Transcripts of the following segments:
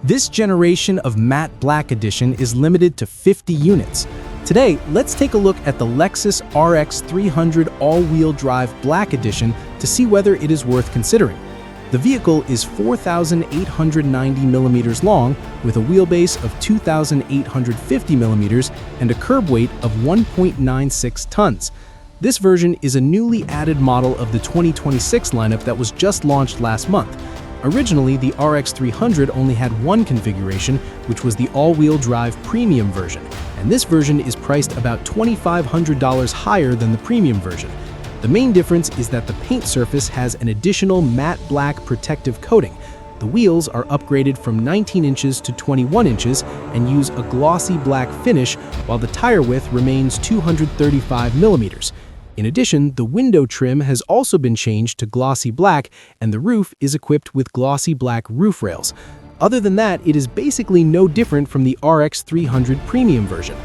This generation of matte black edition is limited to 50 units. Today, let's take a look at the Lexus RX 300 all-wheel drive black edition to see whether it is worth considering. The vehicle is 4,890 millimeters long with a wheelbase of 2,850 millimeters and a curb weight of 1.96 tons. This version is a newly added model of the 2026 lineup that was just launched last month. Originally, the RX 300 only had one configuration, which was the all-wheel drive premium version, and this version is priced about $2,500 higher than the premium version. The main difference is that the paint surface has an additional matte black protective coating. The wheels are upgraded from 19 inches to 21 inches and use a glossy black finish, while the tire width remains 235 millimeters. In addition, the window trim has also been changed to glossy black, and the roof is equipped with glossy black roof rails. Other than that, it is basically no different from the RX 300 premium version.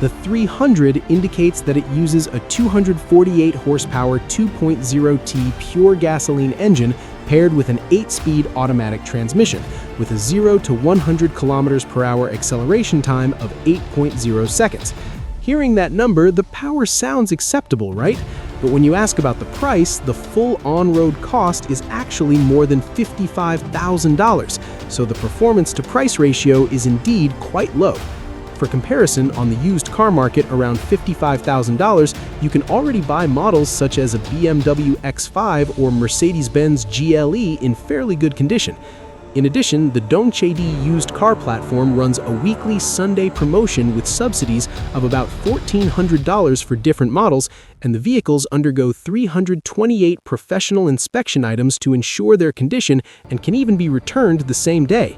The 300 indicates that it uses a 248 horsepower 2.0T pure gasoline engine paired with an 8-speed automatic transmission, with a 0 to 100 kilometers per hour acceleration time of 8.0 seconds. Hearing that number, the power sounds acceptable, right? But when you ask about the price, the full on-road cost is actually more than $55,000, so the performance-to-price ratio is indeed quite low. For comparison, on the used car market around $55,000, you can already buy models such as a BMW X5 or Mercedes-Benz GLE in fairly good condition. In addition, the Dongchaedi used car platform runs a weekly Sunday promotion with subsidies of about $1,400 for different models, and the vehicles undergo 328 professional inspection items to ensure their condition and can even be returned the same day.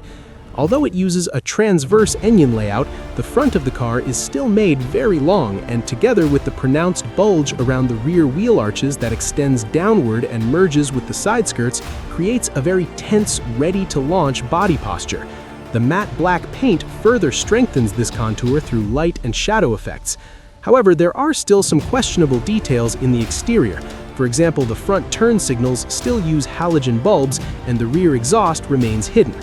Although it uses a transverse engine layout, the front of the car is still made very long, and together with the pronounced bulge around the rear wheel arches that extends downward and merges with the side skirts, creates a very tense, ready-to-launch body posture. The matte black paint further strengthens this contour through light and shadow effects. However, there are still some questionable details in the exterior. For example, the front turn signals still use halogen bulbs, and the rear exhaust remains hidden.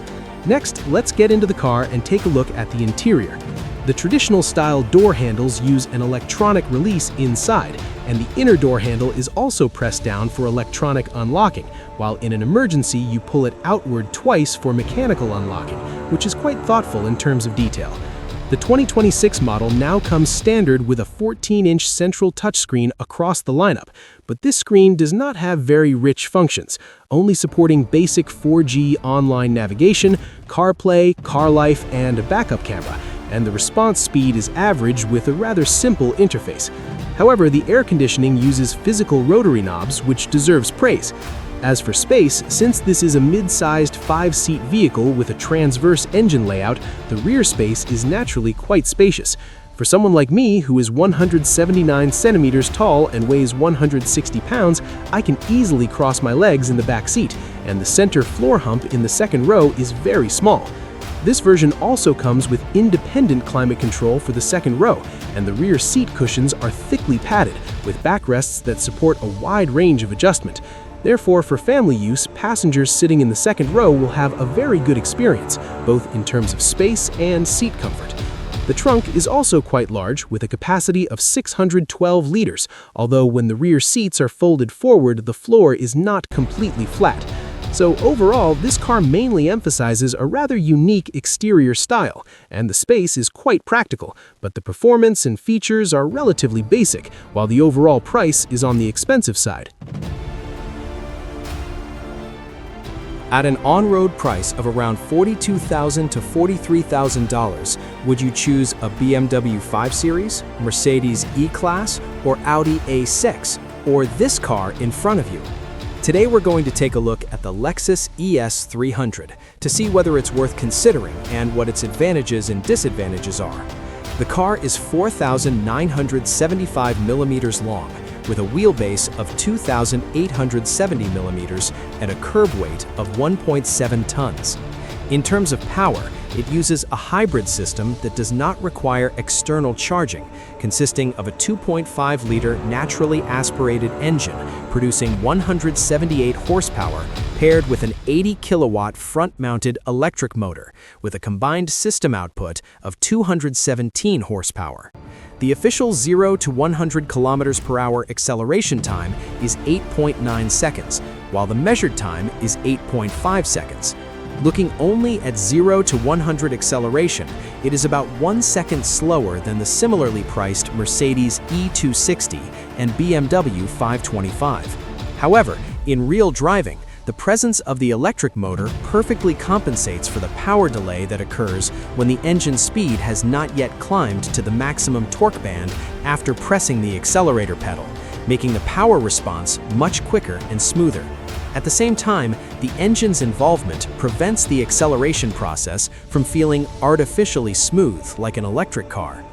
Next, let's get into the car and take a look at the interior. The traditional style door handles use an electronic release inside, and the inner door handle is also pressed down for electronic unlocking, while in an emergency you pull it outward twice for mechanical unlocking, which is quite thoughtful in terms of detail. The 2026 model now comes standard with a 14-inch central touchscreen across the lineup, but this screen does not have very rich functions, only supporting basic 4G online navigation, CarPlay, CarLife, and a backup camera, and the response speed is average with a rather simple interface. However, the air conditioning uses physical rotary knobs, which deserves praise. As for space, since this is a mid-sized 5-seat vehicle with a transverse engine layout, the rear space is naturally quite spacious. For someone like me, who is 179 centimeters tall and weighs 160 pounds, I can easily cross my legs in the back seat, and the center floor hump in the second row is very small. This version also comes with independent climate control for the second row, and the rear seat cushions are thickly padded, with backrests that support a wide range of adjustment. Therefore, for family use, passengers sitting in the second row will have a very good experience, both in terms of space and seat comfort. The trunk is also quite large, with a capacity of 612 liters, although when the rear seats are folded forward, the floor is not completely flat. So overall, this car mainly emphasizes a rather unique exterior style, and the space is quite practical, but the performance and features are relatively basic, while the overall price is on the expensive side. At an on-road price of around $42,000 to $43,000, would you choose a BMW 5 Series, Mercedes E-Class, or Audi A6, or this car in front of you? Today we're going to take a look at the Lexus ES 300 to see whether it's worth considering and what its advantages and disadvantages are. The car is 4,975 millimeters long, with a wheelbase of 2,870 millimeters and a curb weight of 1.7 tons. In terms of power, it uses a hybrid system that does not require external charging, consisting of a 2.5-liter naturally aspirated engine producing 178 horsepower paired with an 80-kilowatt front-mounted electric motor with a combined system output of 217 horsepower. The official 0 to 100 kilometers per hour acceleration time is 8.9 seconds, while the measured time is 8.5 seconds. Looking only at 0 to 100 acceleration, it is about 1 second slower than the similarly priced Mercedes E260 and BMW 525. However, in real driving, the presence of the electric motor perfectly compensates for the power delay that occurs when the engine speed has not yet climbed to the maximum torque band after pressing the accelerator pedal, making the power response much quicker and smoother. At the same time, the engine's involvement prevents the acceleration process from feeling artificially smooth like an electric car.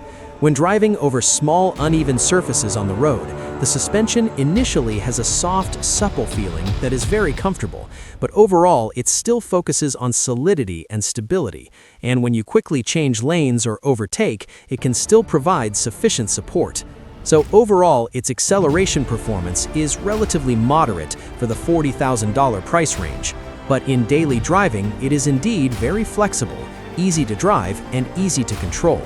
When driving over small, uneven surfaces on the road, the suspension initially has a soft, supple feeling that is very comfortable, but overall it still focuses on solidity and stability, and when you quickly change lanes or overtake, it can still provide sufficient support. So overall, its acceleration performance is relatively moderate for the $40,000 price range, but in daily driving, it is indeed very flexible, easy to drive, and easy to control.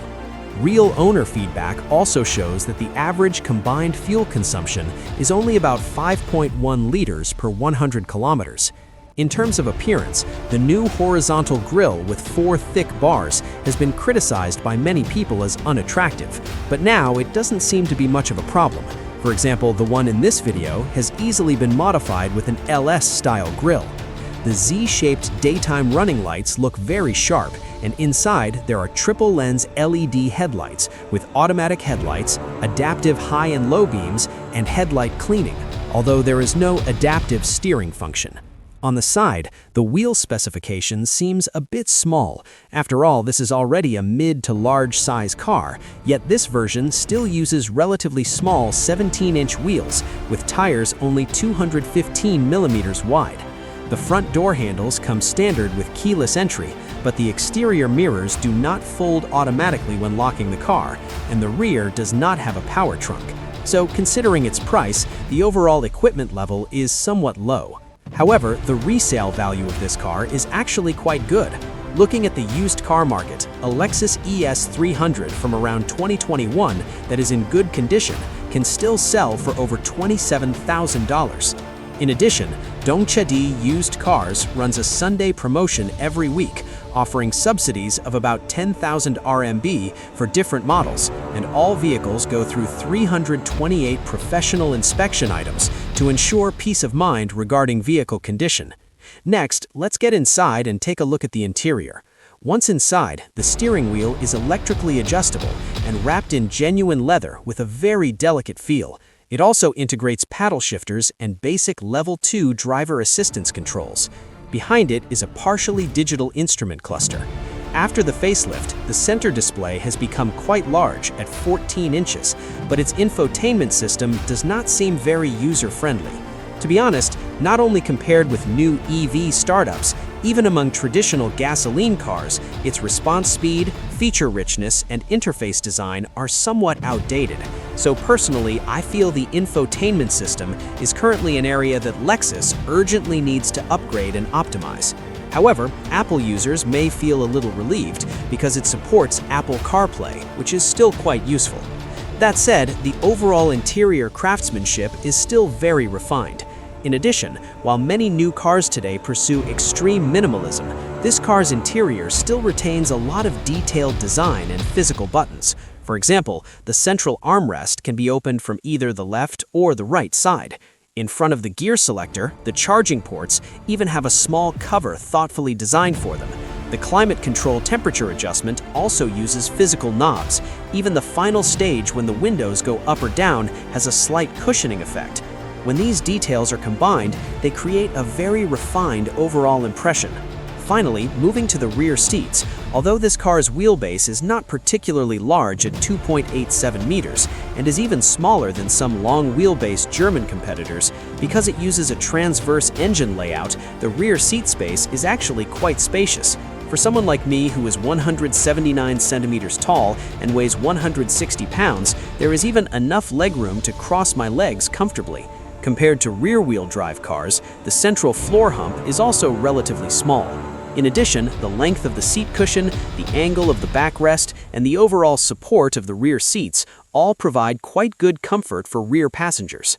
Real owner feedback also shows that the average combined fuel consumption is only about 5.1 liters per 100 kilometers. In terms of appearance, the new horizontal grille with 4 thick bars has been criticized by many people as unattractive, but now it doesn't seem to be much of a problem. For example, the one in this video has easily been modified with an LS-style grille. The Z-shaped daytime running lights look very sharp, and inside there are triple-lens LED headlights with automatic headlights, adaptive high and low beams, and headlight cleaning, although there is no adaptive steering function. On the side, the wheel specification seems a bit small. After all, this is already a mid to large size car, yet this version still uses relatively small 17-inch wheels with tires only 215 millimeters wide. The front door handles come standard with keyless entry, but the exterior mirrors do not fold automatically when locking the car, and the rear does not have a power trunk. So considering its price, the overall equipment level is somewhat low. However, the resale value of this car is actually quite good. Looking at the used car market, a Lexus ES 300 from around 2021 that is in good condition can still sell for over $27,000. In addition, Dongchedi Used Cars runs a Sunday promotion every week, offering subsidies of about 10,000 RMB for different models, and all vehicles go through 328 professional inspection items to ensure peace of mind regarding vehicle condition. Next, let's get inside and take a look at the interior. Once inside, the steering wheel is electrically adjustable and wrapped in genuine leather with a very delicate feel. It also integrates paddle shifters and basic Level 2 driver assistance controls. Behind it is a partially digital instrument cluster. After the facelift, the center display has become quite large at 14 inches, but its infotainment system does not seem very user-friendly. To be honest, not only compared with new EV startups, even among traditional gasoline cars, its response speed, feature richness, and interface design are somewhat outdated. So personally, I feel the infotainment system is currently an area that Lexus urgently needs to upgrade and optimize. However, Apple users may feel a little relieved because it supports Apple CarPlay, which is still quite useful. That said, the overall interior craftsmanship is still very refined. In addition, while many new cars today pursue extreme minimalism, this car's interior still retains a lot of detailed design and physical buttons. For example, the central armrest can be opened from either the left or the right side. In front of the gear selector, the charging ports even have a small cover thoughtfully designed for them. The climate control temperature adjustment also uses physical knobs. Even the final stage when the windows go up or down has a slight cushioning effect. When these details are combined, they create a very refined overall impression. Finally, moving to the rear seats, although this car's wheelbase is not particularly large at 2.87 meters and is even smaller than some long wheelbase German competitors, because it uses a transverse engine layout, the rear seat space is actually quite spacious. For someone like me who is 179 centimeters tall and weighs 160 pounds, there is even enough legroom to cross my legs comfortably. Compared to rear-wheel drive cars, the central floor hump is also relatively small. In addition, the length of the seat cushion, the angle of the backrest, and the overall support of the rear seats all provide quite good comfort for rear passengers.